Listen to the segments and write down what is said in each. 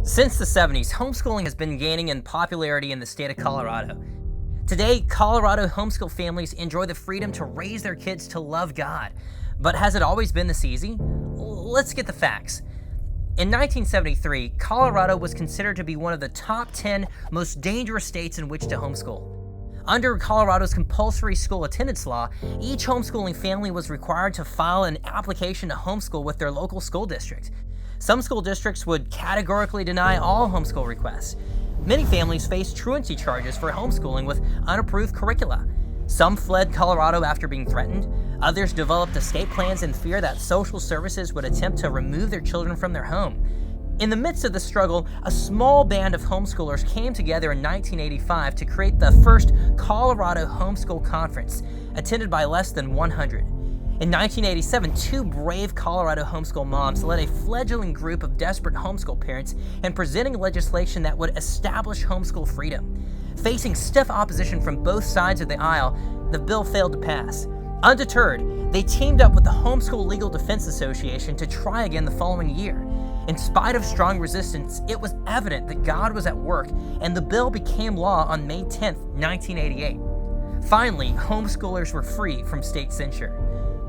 Since the 70s, homeschooling has been gaining in popularity in the state of Colorado. Today, Colorado homeschool families enjoy the freedom to raise their kids to love God. But has it always been this easy? Let's get the facts. In 1973, Colorado was considered to be one of the top 10 most dangerous states in which to homeschool. Under Colorado's compulsory school attendance law, each homeschooling family was required to file an application to homeschool with their local school district. Some school districts would categorically deny all homeschool requests. Many families faced truancy charges for homeschooling with unapproved curricula. Some fled Colorado after being threatened. Others developed escape plans in fear that social services would attempt to remove their children from their home. In the midst of the struggle, a small band of homeschoolers came together in 1985 to create the first Colorado Homeschool Conference, attended by less than 100. In 1987, two brave Colorado homeschool moms led a fledgling group of desperate homeschool parents in presenting legislation that would establish homeschool freedom. Facing stiff opposition from both sides of the aisle, the bill failed to pass. Undeterred, they teamed up with the Homeschool Legal Defense Association to try again the following year. In spite of strong resistance, it was evident that God was at work, and the bill became law on May 10, 1988. Finally, homeschoolers were free from state censure.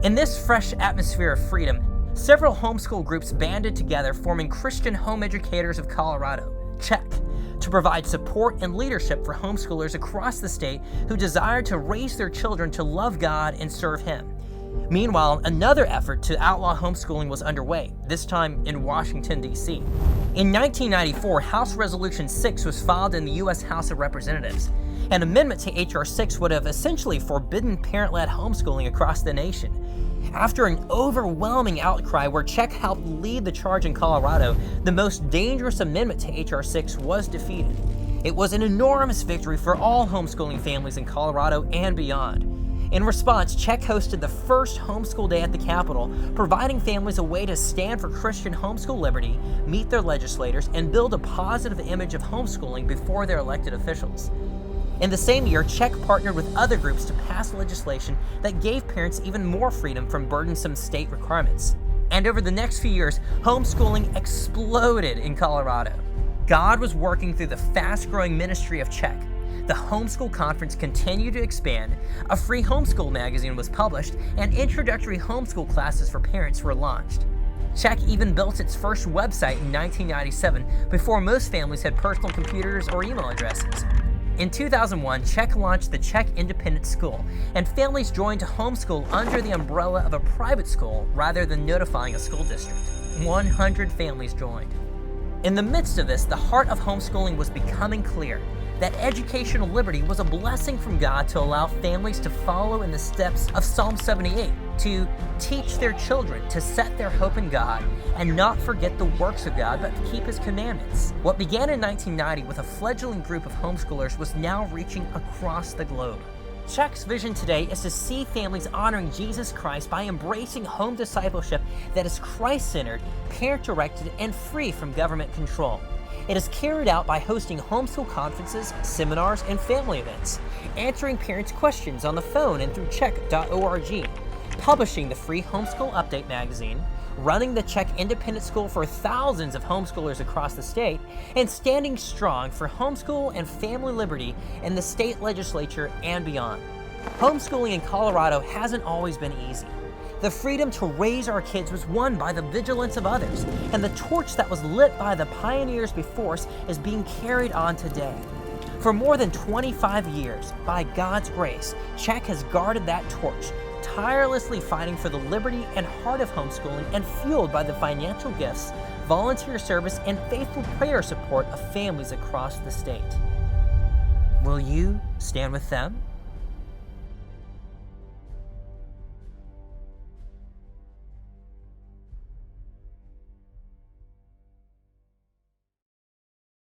In this fresh atmosphere of freedom, several homeschool groups banded together, forming Christian Home Educators of Colorado, CHEC, to provide support and leadership for homeschoolers across the state who desired to raise their children to love God and serve Him. Meanwhile, another effort to outlaw homeschooling was underway, this time in Washington, D.C. In 1994, House Resolution 6 was filed in the U.S. House of Representatives. An amendment to H.R. 6 would have essentially forbidden parent-led homeschooling across the nation. After an overwhelming outcry where CHEC helped lead the charge in Colorado, the most dangerous amendment to H.R. 6 was defeated. It was an enormous victory for all homeschooling families in Colorado and beyond. In response, CHEC hosted the first homeschool day at the Capitol, providing families a way to stand for Christian homeschool liberty, meet their legislators, and build a positive image of homeschooling before their elected officials. In the same year, CHEC partnered with other groups to pass legislation that gave parents even more freedom from burdensome state requirements. And over the next few years, homeschooling exploded in Colorado. God was working through the fast-growing ministry of CHEC. The Homeschool Conference continued to expand, a free homeschool magazine was published, and introductory homeschool classes for parents were launched. CHEC even built its first website in 1997 before most families had personal computers or email addresses. In 2001, CHEC launched the CHEC Independent School, and families joined to homeschool under the umbrella of a private school rather than notifying a school district. 100 families joined. In the midst of this, the heart of homeschooling was becoming clear, that educational liberty was a blessing from God to allow families to follow in the steps of Psalm 78, to teach their children to set their hope in God and not forget the works of God, but keep His commandments. What began in 1990 with a fledgling group of homeschoolers was now reaching across the globe. CHEC's vision today is to see families honoring Jesus Christ by embracing home discipleship that is Christ-centered, parent-directed, and free from government control. It is carried out by hosting homeschool conferences, seminars, and family events, answering parents' questions on the phone and through CHEC.org, publishing the free Homeschool Update magazine, running the CHEC Independent School for thousands of homeschoolers across the state, and standing strong for homeschool and family liberty in the state legislature and beyond. Homeschooling in Colorado hasn't always been easy. The freedom to raise our kids was won by the vigilance of others, and the torch that was lit by the pioneers before us is being carried on today. For more than 25 years, by God's grace, CHEC has guarded that torch, tirelessly fighting for the liberty and heart of homeschooling and fueled by the financial gifts, volunteer service, and faithful prayer support of families across the state. Will you stand with them?